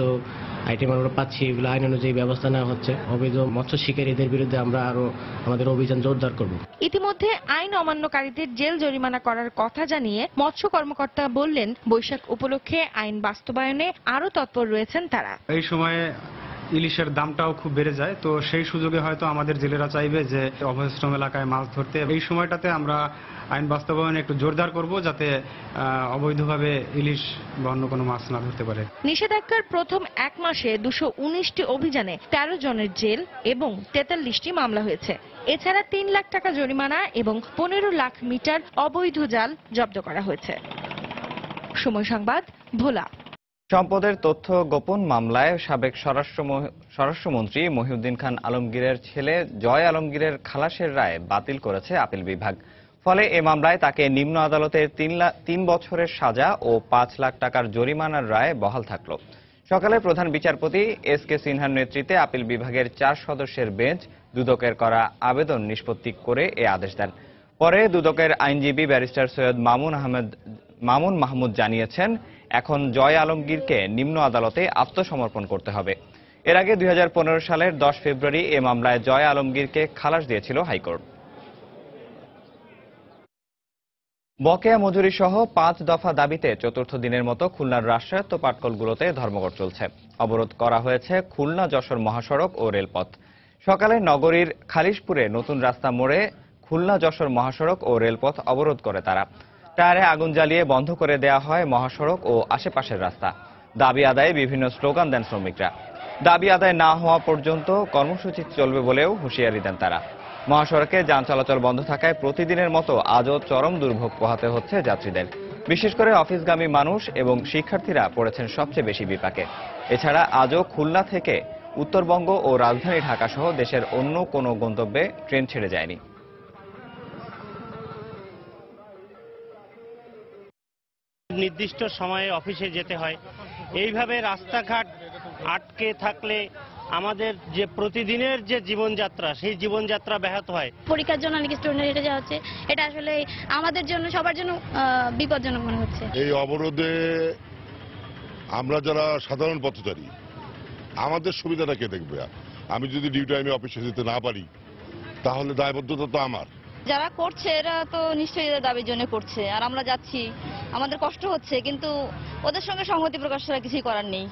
আইটেম আমরা পাচ্ছি এগুলো আইন অনুযায়ী ব্যবস্থা নেওয়া হচ্ছে। অবৈধ মৎস্য শিকারীদের বিরুদ্ধে আমরা আরো আমাদের অভিযান জোরদার করব। ইতিমধ্যে আইন অমান্যকারীদের জেল জরিমানা করার কথা জানিয়ে মৎস্য কর্মকর্তা বললেন, বৈশাখ উপলক্ষে আইন বাস্তবায়নে আরো তৎপর রয়েছেন তারা। এই সময়ে ইলিশের দামটাও খুব বেড়ে যায়, তো সেই সুযোগে হয়তো আমাদের জেলেরা চাইবে যে অভয়শ্রম এলাকায় মাছ ধরতে। এই সময়টাতে আমরা আইন বাস্তবায়নে একটু জোরদার করব যাতে অবৈধভাবে ইলিশ বা অন্য কোনো মাছ না ধরতে পারে। নিষেধাজ্ঞার প্রথম 1 মাসে 219টি অভিযানে 13 জনের জেল এবং 43টি মামলা হয়েছে। এছাড়া 3 লাখ টাকা জরিমানা এবং 15 লাখ মিটার অবৈধ জাল জব্দ করা হয়েছে। সময় সংবাদ, ভোলা। সম্পদের তথ্য গোপন মামলায় সাবেক স্বরাষ্ট্রমন্ত্রী মহিউদ্দিন খান আলমগীরের ছেলে জয় আলমগীরের খালাসের রায় বাতিল করেছে আপিল বিভাগ। ফলে এ মামলায় তাকে নিম্ন আদালতের 3 বছরের সাজা ও 5 লাখ টাকার জরিমানার রায় বহাল থাকল। সকালে প্রধান বিচারপতি এস.কে. সিনহার নেতৃত্বে আপিল বিভাগের 4 সদস্যের বেঞ্চ দুদকের করা আবেদন নিষ্পত্তি করে এ আদেশ দেন। পরে দুদকের আইনজীবী ব্যারিস্টার সৈয়দ মামুন মাহমুদ জানিয়েছেন, এখন জয় আলমগীরকে নিম্ন আদালতে আত্মসমর্পণ করতে হবে। এর আগে 2015 সালের 10 ফেব্রুয়ারি এ মামলায় জয় আলমগীরকে খালাস দিয়েছিল হাইকোর্ট। বকেয়া মজুরি সহ 5 দফা দাবিতে চতুর্থ দিনের মতো খুলনার রাষ্ট্রায়ত্ত পাটকলগুলোতে ধর্মঘট চলছে। অবরোধ করা হয়েছে খুলনা যশোর মহাসড়ক ও রেলপথ। সকালে নগরীর খালিশপুরে নতুন রাস্তা মোড়ে খুলনা যশোর মহাসড়ক ও রেলপথ অবরোধ করে তারা। টায়ারে আগুন জ্বালিয়ে বন্ধ করে দেয়া হয় মহাসড়ক ও আশেপাশের রাস্তা। দাবি আদায়ে বিভিন্ন স্লোগান দেন শ্রমিকরা। দাবি আদায় না হওয়া পর্যন্ত কর্মসূচি চলবে বলেও হুঁশিয়ারি দেন তারা। মহাসড়কে যান চলাচল বন্ধ থাকায় প্রতিদিনের মতো আজও চরম দুর্ভোগ পোহাতে হচ্ছে যাত্রীদের। বিশেষ করে অফিসগামী মানুষ এবং শিক্ষার্থীরা পড়েছেন সবচেয়ে বেশি বিপাকে। এছাড়া আজও খুলনা থেকে উত্তরবঙ্গ ও রাজধানী ঢাকা সহ দেশের অন্য কোনো গন্তব্যে ট্রেন ছেড়ে যায়নি। নির্দিষ্ট সময়ে অফিসে যেতে হয়। এইভাবে রাস্তাঘাট আটকে থাকলে আমাদের যে প্রতিদিনের যে জীবনযাত্রা, সেই জীবনযাত্রা ব্যাহত হয়। পরীক্ষার জন্য অনেক স্টুডেন্ট হেঁটে যাওয়া হচ্ছে, এটা আসলে আমাদের জন্য সবার জন্য বিপজ্জনক মনে হচ্ছে। এই অবরোধে আমরা যারা সাধারণ পথচারী, আমাদের সুবিধাটা কে দেখবে? আমি যদি ডিউটি টাইমে অফিসে যেতে না পারি তাহলে দায়বদ্ধতা তো আমার। যারা করছে এরা তো নিশ্চয়ই এদের দাবির জন্য করছে, আর আমরা যাচ্ছি, আমাদের কষ্ট হচ্ছে, কিন্তু ওদের সঙ্গে সংহতি প্রকাশ ছাড়া কিছুই করার নেই।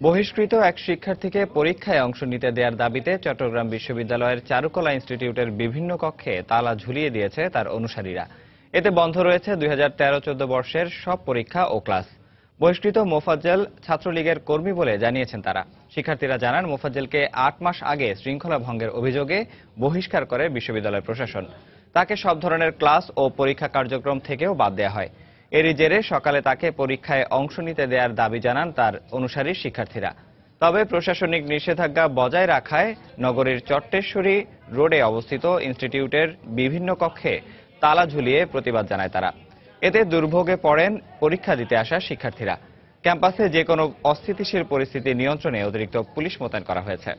বহিষ্কৃত এক শিক্ষার্থীকে পরীক্ষায় অংশ নিতে দেওয়ার দাবিতে চট্টগ্রাম বিশ্ববিদ্যালয়ের চারুকলা ইনস্টিটিউটের বিভিন্ন কক্ষে তালা ঝুলিয়ে দিয়েছে তার অনুসারীরা। এতে বন্ধ রয়েছে 2013-14 বর্ষের সব পরীক্ষা ও ক্লাস। বহিষ্কৃত মোফাজ্জল ছাত্রলীগের কর্মী বলে জানিয়েছেন তারা। শিক্ষার্থীরা জানান, মোফাজ্জলকে 8 মাস আগে শৃঙ্খলা ভঙ্গের অভিযোগে বহিষ্কার করে বিশ্ববিদ্যালয় প্রশাসন। তাকে সব ধরনের ক্লাস ও পরীক্ষা কার্যক্রম থেকেও বাদ দেওয়া হয়। এরই জেরে সকালে তাকে পরীক্ষায় অংশ নিতে দেওয়ার দাবি জানান তার অনুসারী শিক্ষার্থীরা। তবে প্রশাসনিক নিষেধাজ্ঞা বজায় রাখায় নগরীর চট্টেশ্বরী রোডে অবস্থিত ইনস্টিটিউটের বিভিন্ন কক্ষে তালা ঝুলিয়ে প্রতিবাদ জানায় তারা। এতে দুর্ভোগে পড়েন পরীক্ষা দিতে আসা শিক্ষার্থীরা। ক্যাম্পাসে যে কোনো অস্থিতিশীল পরিস্থিতি নিয়ন্ত্রণে অতিরিক্ত পুলিশ মোতায়েন করা হয়েছে।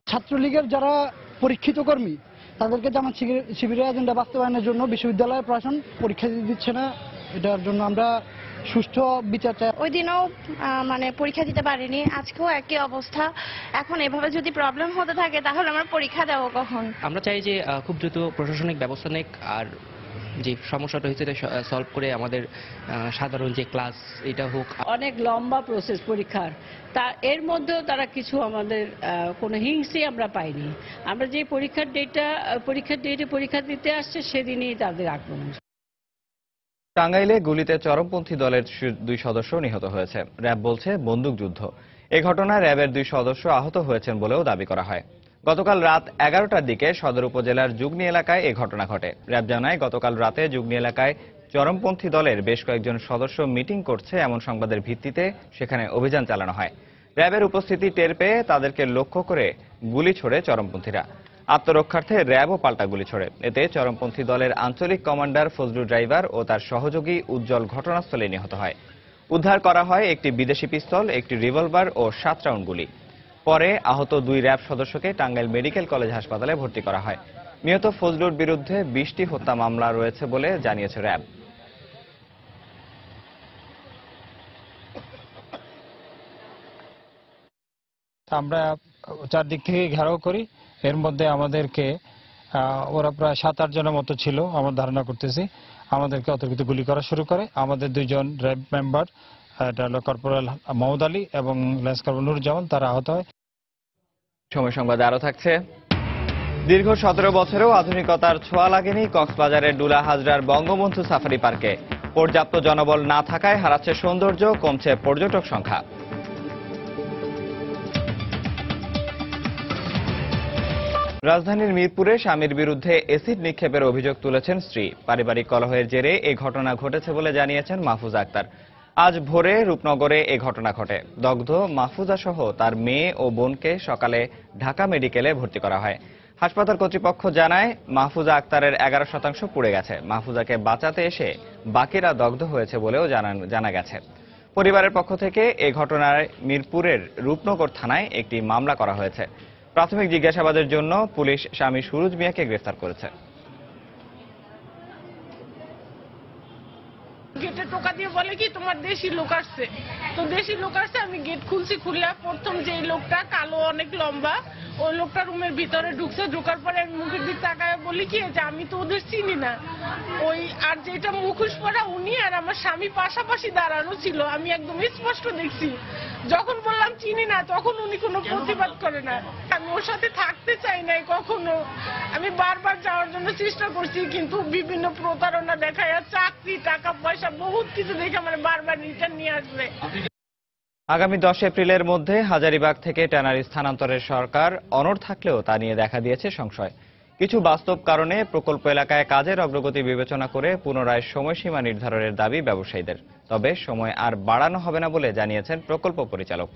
ছাত্রলীগের যারা পরীক্ষিত কর্মী, তাদেরকে জামাত শিবিরের এজেন্ডা বাস্তবায়নের জন্য বিশ্ববিদ্যালয় প্রশাসন পরীক্ষা দিচ্ছে না। এটার জন্য আমরা সুষ্ঠু বিচার চাই। ওই দিনও পরীক্ষা দিতে পারিনি, আজকেও একই অবস্থা। এখন এভাবে যদি প্রবলেম হতে থাকে তাহলে আমরা পরীক্ষা দেবো কখন? আমরা চাই যে খুব দ্রুত প্রশাসনিক ব্যবস্থা নেক, আর যে সমস্যাটা হয়েছে সলভ করে আমাদের সাধারণ যে ক্লাস এটা হোক। অনেক লম্বা প্রসেস পরীক্ষার, তা এর মধ্যেও তারা কিছু আমাদের কোনো হিংসি আমরা পাইনি। আমরা যে পরীক্ষার ডেটে পরীক্ষা দিতে আসছে সেদিনই তাদের আক্রমণ। টাঙ্গাইলে গুলিতে চরমপন্থী দলের 2 সদস্য নিহত হয়েছে। র্যাব বলছে বন্দুকযুদ্ধ। এ ঘটনায় র্যাবের 2 সদস্য আহত হয়েছেন বলেও দাবি করা হয়। গতকাল রাত 11টার দিকে সদর উপজেলার যুগনি এলাকায় এ ঘটনা ঘটে। র্যাব জানায়, গতকাল রাতে যুগনি এলাকায় চরমপন্থী দলের বেশ কয়েকজন সদস্য মিটিং করছে এমন সংবাদের ভিত্তিতে সেখানে অভিযান চালানো হয়। র্যাবের উপস্থিতি টের পেয়ে তাদেরকে লক্ষ্য করে গুলি ছোড়ে চরমপন্থীরা। আত্মরক্ষার্থে র্যাবও পাল্টা গুলি ছোড়ে। এতে চরমপন্থী দলের আঞ্চলিক কমান্ডার ফজলু ড্রাইভার ও তার সহযোগী উজ্জ্বল ঘটনাস্থলে নিহত হয়। উদ্ধার করা হয় একটি বিদেশি পিস্তল, একটি রিভলভার ও 7 রাউন্ড গুলি। পরে আহত 2 র্যাব সদস্যকে টাঙ্গাইল মেডিকেল কলেজ হাসপাতালে ভর্তি করা হয়। নিহত ফজলুর বিরুদ্ধে 20টি হত্যা মামলা রয়েছে বলে জানিয়েছে র্যাব। আমরা চারদিক থেকে ঘেরাও করি, এর মধ্যে আমাদেরকে ওরা প্রায় 7-8 জনের মতো ছিল আমরা ধারণা করতেছি। আমাদেরকে অতর্কিত গুলি করা শুরু করে। আমাদের 2 জন র্যাব মেম্বার, এটা হলো কর্পোরাল মাহমুদ আলী এবং লেন্স কর্পোরাল নুরুজ্জামান, তারা আহত হয়। সময় সংবাদে আরো থাকছে, দীর্ঘ 17 বছরেও আধুনিকতার ছোঁয়া লাগেনি কক্সবাজারের ডুলা হাজরার বঙ্গবন্ধু সাফারি পার্কে। পর্যাপ্ত জনবল না থাকায় হারাচ্ছে সৌন্দর্য, কমছে পর্যটক সংখ্যা। রাজধানীর মিরপুরে স্বামীর বিরুদ্ধে এসিড নিক্ষেপের অভিযোগ তুলেছেন স্ত্রী। পারিবারিক কলহের জেরে এই ঘটনা ঘটেছে বলে জানিয়েছেন মাহফুজা আক্তার। আজ ভোরে রূপনগরে এ ঘটনা ঘটে। দগ্ধ মাহফুজা সহ তার মেয়ে ও বোনকে সকালে ঢাকা মেডিকেলে ভর্তি করা হয়। হাসপাতাল কর্তৃপক্ষ জানায়, মাহফুজা আক্তারের 11% পুড়ে গেছে। মাহফুজাকে বাঁচাতে এসে বাকিরা দগ্ধ হয়েছে বলেও জানা গেছে। পরিবারের পক্ষ থেকে এ ঘটনায় মিরপুরের রূপনগর থানায় একটি মামলা করা হয়েছে। প্রাথমিক জিজ্ঞাসাবাদের জন্য পুলিশ স্বামী সুরুজ মিয়াকে গ্রেফতার করেছে। গেটে টোকা দিয়ে বলে কি তোমার দেশি লোক আসছে। তো দেশি লোক আসছে, আমি গেট খুলছি, খুললে প্রথম যে লোকটা কালো অনেক লম্বা, ওই লোকটা রুমের ভিতরে ঢুকছে। ঢোকার পরে আমি মুখের দিক তাকায় বলি কি যে আমি তো ওদের চিনি না। ওই আর যেটা মুখোশ পরা উনি আর আমার স্বামী পাশাপাশি দাঁড়ানো ছিল, আমি একদম স্পষ্ট দেখছি। যখন বললাম চিনি না, তখন উনি কোনো প্রতিবাদ করে না। আমি ওর সাথে থাকতে চাই নাই কখনো। আমি বারবার যাওয়ার জন্য চেষ্টা করছি, কিন্তু বিভিন্ন প্রতারণা দেখায়, চাকরি, টাকা পয়সা, বহুত কিছু দেখে আমার বারবার রিটার্ন নিয়ে আসবে। আগামী 10 এপ্রিলের মধ্যে হাজারীবাগ থেকে ট্যানারি স্থানান্তরের সরকার অনড় থাকলেও তা নিয়ে দেখা দিয়েছে সংশয়। কিছু বাস্তব কারণে প্রকল্প এলাকায় কাজের অগ্রগতি বিবেচনা করে পুনরায় সময়সীমা নির্ধারণের দাবি ব্যবসায়ীদের। তবে সময় আর বাড়ানো হবে না বলে জানিয়েছেন প্রকল্প পরিচালক।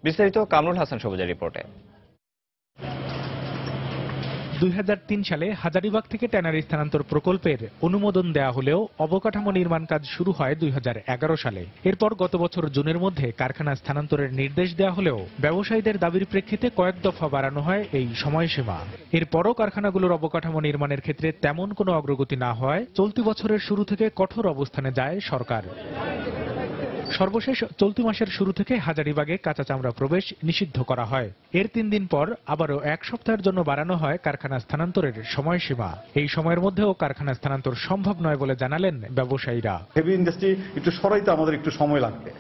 বিস্তারিত কামরুল হাসান সবুজের রিপোর্টে। 2003 সালে হাজারীবাগ থেকে ট্যানারি স্থানান্তর প্রকল্পের অনুমোদন দেওয়া হলেও অবকাঠামো নির্মাণ কাজ শুরু হয় 2011 সালে। এরপর গত বছর জুনের মধ্যে কারখানা স্থানান্তরের নির্দেশ দেওয়া হলেও ব্যবসায়ীদের দাবির প্রেক্ষিতে কয়েক দফা বাড়ানো হয় এই সময়সীমা। এরপরও কারখানাগুলোর অবকাঠামো নির্মাণের ক্ষেত্রে তেমন কোনো অগ্রগতি না হওয়ায় চলতি বছরের শুরু থেকে কঠোর অবস্থানে যায় সরকার। সর্বশেষ চলতি মাসের শুরু থেকে হাজারীবাগে কাঁচা চামড়া প্রবেশ নিষিদ্ধ করা হয়। এর 3 দিন পর আবারও 1 সপ্তাহের জন্য বাড়ানো হয় কারখানা স্থানান্তরের সময়সীমা। এই সময়ের মধ্যেও কারখানা স্থানান্তর সম্ভব নয় বলে জানালেন ব্যবসায়ীরা। হেভি ইন্ডাস্ট্রি একটু সরাইতে আমাদের একটু সময় লাগবে,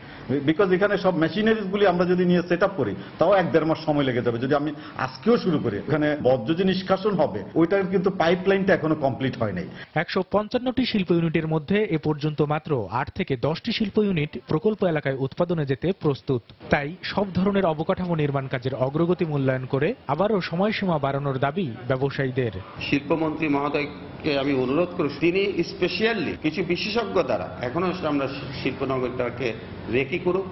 বিকজ এখানে সব মেশিনারিজ গুলি আমরা যদি নিয়ে সেট আপ করি তাও 1-1.5 মাস সময় লেগে যাবে। যদি আমি আজকেও শুরু করি, এখানে বর্জ্য যে নিষ্কাশন হবে ওইটার কিন্তু পাইপলাইনটা এখনো কমপ্লিট হয় নাই। 155টি শিল্প ইউনিটের মধ্যে এ পর্যন্ত মাত্র 8 থেকে 10টি শিল্প ইউনিট প্রকল্প এলাকায় উৎপাদনে যেতে প্রস্তুত। তাই সব ধরনের অবকাঠামো নির্মাণ কাজের অগ্রগতি মূল্যায়ন করে আবারও সময়সীমা বাড়ানোর দাবি ব্যবসায়ীদের। শিল্পমন্ত্রী মহোদয়কে আমি অনুরোধ করি, তিনি স্পেশালি কিছু বিশেষজ্ঞ দ্বারা এখনো আমরা শিল্পনগরটাকে রেকি করুক,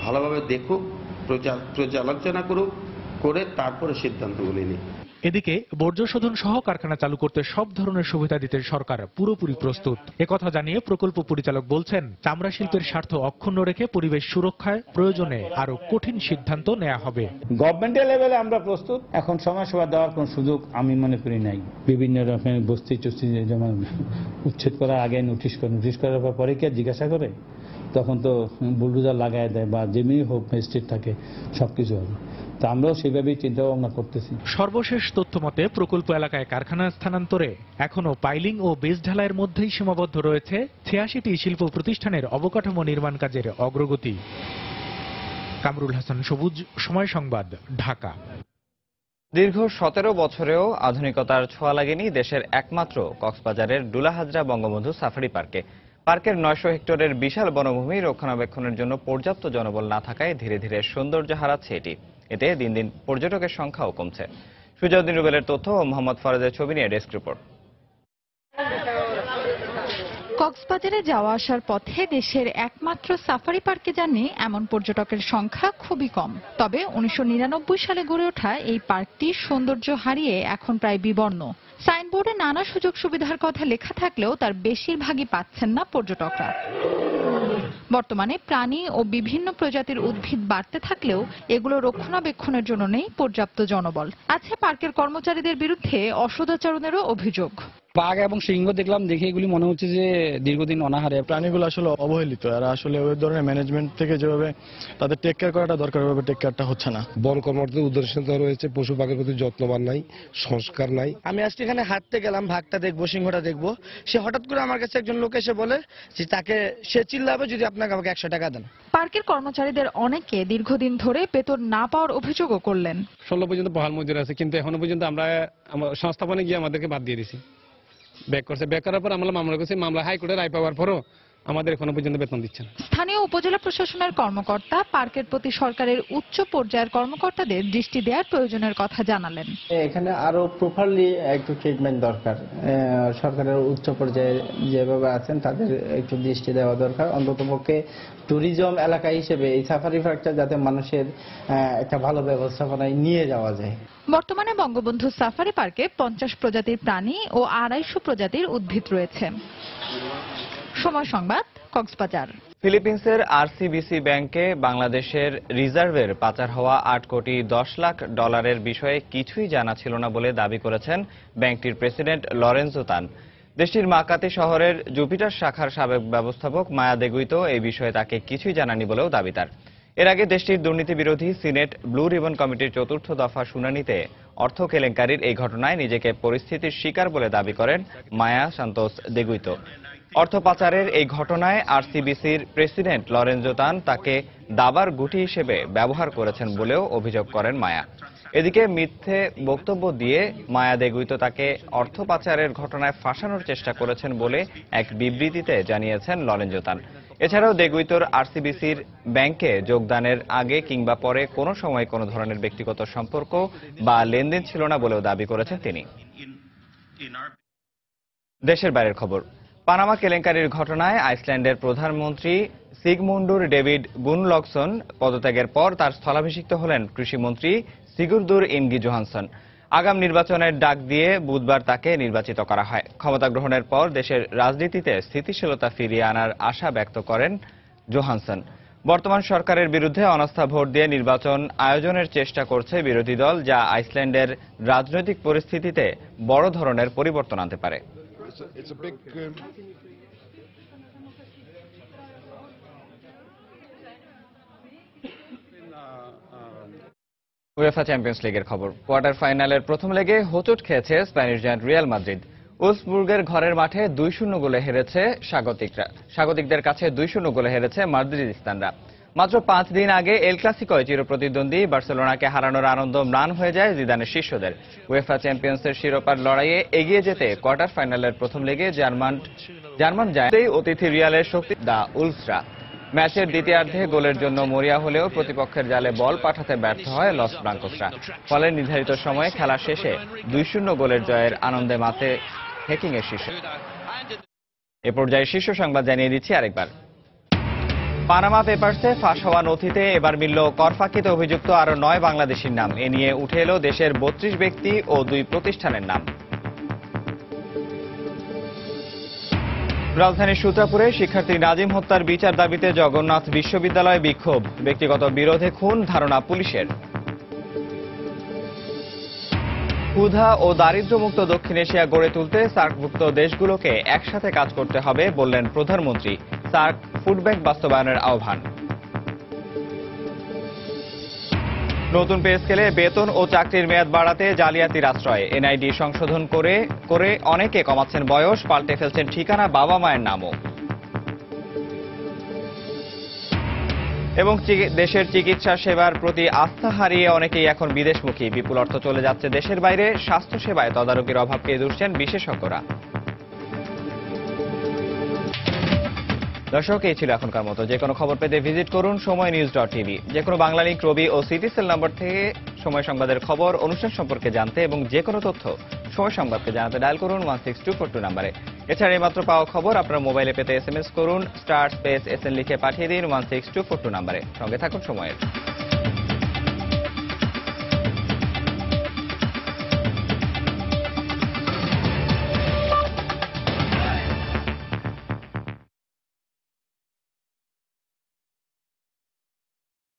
ভালোভাবে দেখুক, পর্যালোচনা করুক, করে তারপরে সিদ্ধান্তগুলি নিই। এদিকে বর্জ্য শোধন সহ কারখানা চালু করতে সব ধরনের সুবিধা দিতে সরকার পুরোপুরি প্রস্তুত। একথা জানিয়ে প্রকল্প পরিচালক বলছেন, চামড়া শিল্পের স্বার্থ অক্ষুণ্ণ রেখে পরিবেশ সুরক্ষায় প্রয়োজনে আরো কঠিন সিদ্ধান্ত নেওয়া হবে। গভর্নমেন্টের লেভেলে আমরা প্রস্তুত। এখন সময়সীমা দেওয়ার কোন সুযোগ আমি মনে করি নাই। বিভিন্ন রকমের বস্তি চস্তি যেমন উচ্ছেদ করার আগে নোটিশ করার পরে কি জিজ্ঞাসা করে, তখন তো বুলডোজার লাগাই দেয় বা যেমনি হোক ম্যাজিস্ট্রেট থাকে, সবকিছু হবে। তা আমরাও সেভাবেই চিন্তা ভাবনা করতেছি। সর্বশেষ তথ্য মতে প্রকল্প এলাকায় কারখানা স্থানান্তরে এখনো পাইলিং ও বেস ঢালাইয়ের মধ্যেই সীমাবদ্ধ রয়েছে 86টি শিল্প প্রতিষ্ঠানের অবকাঠামো নির্মাণ কাজের অগ্রগতি। কামরুল হাসান সবুজ, সময় সংবাদ, ঢাকা। দীর্ঘ 17 বছরেও আধুনিকতার ছোঁয়া লাগেনি দেশের একমাত্র কক্সবাজারের ডুলাহাজরা বঙ্গবন্ধু সাফারি পার্কে। পার্কের 900 হেক্টরের বিশাল বনভূমি রক্ষণাবেক্ষণের জন্য পর্যাপ্ত জনবল না থাকায় ধীরে ধীরে সৌন্দর্য হারাচ্ছে এটি। এতে দিন দিন পর্যটকের সংখ্যাও কমছে। সুজাউদ্দিন রুবেলের তথ্য ও মোহাম্মদ ফরাজের ছবি নিয়ে ডেস্ক রিপোর্ট। কক্সবাজারে যাওয়া আসার পথে দেশের একমাত্র সাফারি পার্কে যাননি এমন পর্যটকের সংখ্যা খুবই কম। তবে 1999 সালে গড়ে ওঠা এই পার্কটি সৌন্দর্য হারিয়ে এখন প্রায় বিবর্ণ। সাইনবোর্ডে নানা সুযোগ সুবিধার কথা লেখা থাকলেও তার বেশিরভাগই পাচ্ছেন না পর্যটকরা। বর্তমানে প্রাণী ও বিভিন্ন প্রজাতির উদ্ভিদ বাড়তে থাকলেও এগুলো রক্ষণাবেক্ষণের জন্য নেই পর্যাপ্ত জনবল। আছে পার্কের কর্মচারীদের বিরুদ্ধে অসদাচরণেরও অভিযোগ। বাঘ এবং সিংহ দেখলাম, দেখে এগুলি মনে হচ্ছে যে দীর্ঘদিন অনাহারে। প্রাণীগুলো আসলে অবহেলিত, আর আসলে ওই ধরনের ম্যানেজমেন্ট থেকে যেভাবে তাদের টেক কেয়ার করাটা দরকার, ওইভাবে টেক কেয়ারটা হচ্ছে না। বন কর্মকর্তাদের উদাসীনতা রয়েছে, পশু পাখির প্রতি যত্নবান নাই, সংস্কার নাই। আমি আজকে এখানে হাঁটতে গেলাম, বাঘটা দেখবো, সিংহটা দেখবো, সে হঠাৎ করে আমার কাছে একজন লোক এসে বলে যে তাকে সে চিল্লাবে যদি আপনাকে আমাকে 100 টাকা দেন। পার্কের কর্মচারীদের অনেকে দীর্ঘদিন ধরে বেতন না পাওয়ার অভিযোগও করলেন। 16 পর্যন্ত বহাল মজুরি আছে, কিন্তু এখনো পর্যন্ত আমরা সংস্থাপনে গিয়ে আমাদেরকে বাদ দিয়ে দিছি। ব্যাক করছে, ব্যাক করার পর আমরা মামলা করছি, মামলা হাইকোর্টে রায় পাওয়ার পরও আমাদের এখনো পর্যন্ত বেতন দিচ্ছেন। স্থানীয় উপজেলা প্রশাসনের কর্মকর্তা পার্কের প্রতি সরকারের উচ্চ পর্যায়ের কর্মকর্তাদের দৃষ্টি দেওয়ার প্রয়োজনের কথা জানালেন। এখানে আরো প্রপারলি একটু ট্রিটমেন্ট দরকার। সরকারের উচ্চ পর্যায়ে যেভাবে আছেন তাদের একটু দৃষ্টি দেওয়া দরকার। অন্ততপক্ষে ট্যুরিজম এলাকা হিসেবে এই সাফারি পার্কটা যাতে মানুষের একটা ভালো ব্যবস্থাপনায় নিয়ে যাওয়া যায়। বর্তমানে বঙ্গবন্ধু সাফারি পার্কে 50 প্রজাতির প্রাণী ও 250 প্রজাতির উদ্ভিদ রয়েছে। সময় সংবাদ, কক্সবাজার। ফিলিপিন্সের আরসিবিসি ব্যাংকে বাংলাদেশের রিজার্ভের পাচার হওয়া 8 কোটি 10 লাখ ডলারের বিষয়ে কিছুই জানা ছিল না বলে দাবি করেছেন ব্যাংকটির প্রেসিডেন্ট লরেন্সো তান। দেশটির মাকাতি শহরের জুপিটার শাখার সাবেক ব্যবস্থাপক মায়া দেগুইতো এই বিষয়ে তাকে কিছুই জানানি বলেও দাবি তার। এর আগে দেশটির দুর্নীতি বিরোধী সিনেট ব্লু রিবন কমিটির ৪র্থ দফা শুনানিতে অর্থ কেলেঙ্কারির এই ঘটনায় নিজেকে পরিস্থিতির শিকার বলে দাবি করেন মায়া সান্তোস দেগুইতো। অর্থ পাচারের এই ঘটনায় আরসিবিসির প্রেসিডেন্ট লরেঞ্জো তান তাকে দাবার গুটি হিসেবে ব্যবহার করেছেন বলেও অভিযোগ করেন মায়া। এদিকে মিথ্যে বক্তব্য দিয়ে মায়া দেগুইতো তাকে অর্থ পাচারের ঘটনায় ফাঁসানোর চেষ্টা করেছেন বলে এক বিবৃতিতে জানিয়েছেন লরেঞ্জো তান। এছাড়াও দেগুইতোর আরসিবিসির ব্যাংকে যোগদানের আগে কিংবা পরে কোনো সময় কোনো ধরনের ব্যক্তিগত সম্পর্ক বা লেনদেন ছিল না বলেও দাবি করেছেন তিনি। দেশের বাইরের খবর। পানামা কেলেঙ্কারির ঘটনায় আইসল্যান্ডের প্রধানমন্ত্রী সিগমুন্ডুর ডেভিড গুনলগসন পদত্যাগের পর তার স্থলাভিষিক্ত হলেন কৃষিমন্ত্রী সিগুরদুর ইনগি জোহানসন। আগাম নির্বাচনের ডাক দিয়ে বুধবার তাকে নির্বাচিত করা হয়। ক্ষমতা গ্রহণের পর দেশের রাজনীতিতে স্থিতিশীলতা ফিরিয়ে আনার আশা ব্যক্ত করেন জোহানসন। বর্তমান সরকারের বিরুদ্ধে অনাস্থা ভোট দিয়ে নির্বাচন আয়োজনের চেষ্টা করছে বিরোধী দল, যা আইসল্যান্ডের রাজনৈতিক পরিস্থিতিতে বড় ধরনের পরিবর্তন আনতে পারে। উয়েফা চ্যাম্পিয়ন্স লিগের খবর। কোয়ার্টার ফাইনালের প্রথম লেগে হোঁচট খেয়েছে স্প্যানিশ জায়ান্ট রিয়াল মাদ্রিদ। উলফসবুর্গের ঘরের মাঠে 2-0 গোলে হেরেছে স্বাগতিকরা। স্বাগতিকদের কাছে 2-0 গোলে হেরেছে মাদ্রিদিস্তানরা। মাত্র 5 দিন আগে এল ক্লাসিকোয় চিরপ্রতিদ্বন্দ্বী বার্সেলোনাকে হারানোর আনন্দ ম্লান হয়ে যায় জিদানের শিষ্যদের। উয়েফা চ্যাম্পিয়ন্সের শিরোপার লড়াইয়ে এগিয়ে যেতে কোয়ার্টার ফাইনালের প্রথম লেগে জার্মান জায়ান্টেই অতিথি রিয়ালের শক্তি দা উলফসরা। ম্যাচের দ্বিতীয়ার্ধে গোলের জন্য মরিয়া হলেও প্রতিপক্ষের জালে বল পাঠাতে ব্যর্থ হয় লস ব্লাঙ্কোসরা। ফলে নির্ধারিত সময়ে খেলা শেষে 2-0 গোলের জয়ের আনন্দে মাতে হেকিংয়ের শীর্ষ। এ পর্যায়ে শীর্ষ সংবাদ জানিয়ে দিচ্ছি আরেকবার। পানামা পেপারসে ফাঁস হওয়া নথিতে এবার মিলল করফাকিতে অভিযুক্ত আরো 9 বাংলাদেশির নাম। এ নিয়ে উঠে এলো দেশের 32 ব্যক্তি ও 2 প্রতিষ্ঠানের নাম। রাজধানীর সূত্রাপুরে শিক্ষার্থী নাজিম হত্যার বিচার দাবিতে জগন্নাথ বিশ্ববিদ্যালয়ে বিক্ষোভ। ব্যক্তিগত বিরোধে খুন, ধারণা পুলিশের। ক্ষুধা ও দারিদ্র্যমুক্ত দক্ষিণ এশিয়া গড়ে তুলতে সার্কভুক্ত দেশগুলোকে একসাথে কাজ করতে হবে বললেন প্রধানমন্ত্রী। সার্ক ফুড ব্যাংক বাস্তবায়নের আহ্বান। নতুন পে স্কেলে বেতন ও চাকরির মেয়াদ বাড়াতে জালিয়াতির আশ্রয়। এনআইডি সংশোধন করে অনেকে কমাচ্ছেন বয়স, পাল্টে ফেলছেন ঠিকানা, বাবা মায়ের নামও। এবং দেশের চিকিৎসা সেবার প্রতি আস্থা হারিয়ে অনেকেই এখন বিদেশমুখী। বিপুল অর্থ চলে যাচ্ছে দেশের বাইরে। স্বাস্থ্যসেবায় তদারকির অভাবকে দুষছেন বিশেষজ্ঞরা। দর্শক, এই ছিল এখনকার মতো। যে কোনো খবর পেতে ভিজিট করুন সময়নিউজ.tv। যে কোনো বাংলা লিংক, রবি ও সিটিসেল নম্বর থেকে সময় সংবাদের খবর, অনুষ্ঠান সম্পর্কে জানতে এবং যে কোনো তথ্য সময় সংবাদকে জানাতে ডায়াল করুন 16242 নম্বরে। এছাড়া এইমাত্র পাওয়া খবর আপনার মোবাইলে পেতে SMS করুন *SN লিখে পাঠিয়ে দিন 16242 নম্বরে। সঙ্গে থাকুন সময়ের।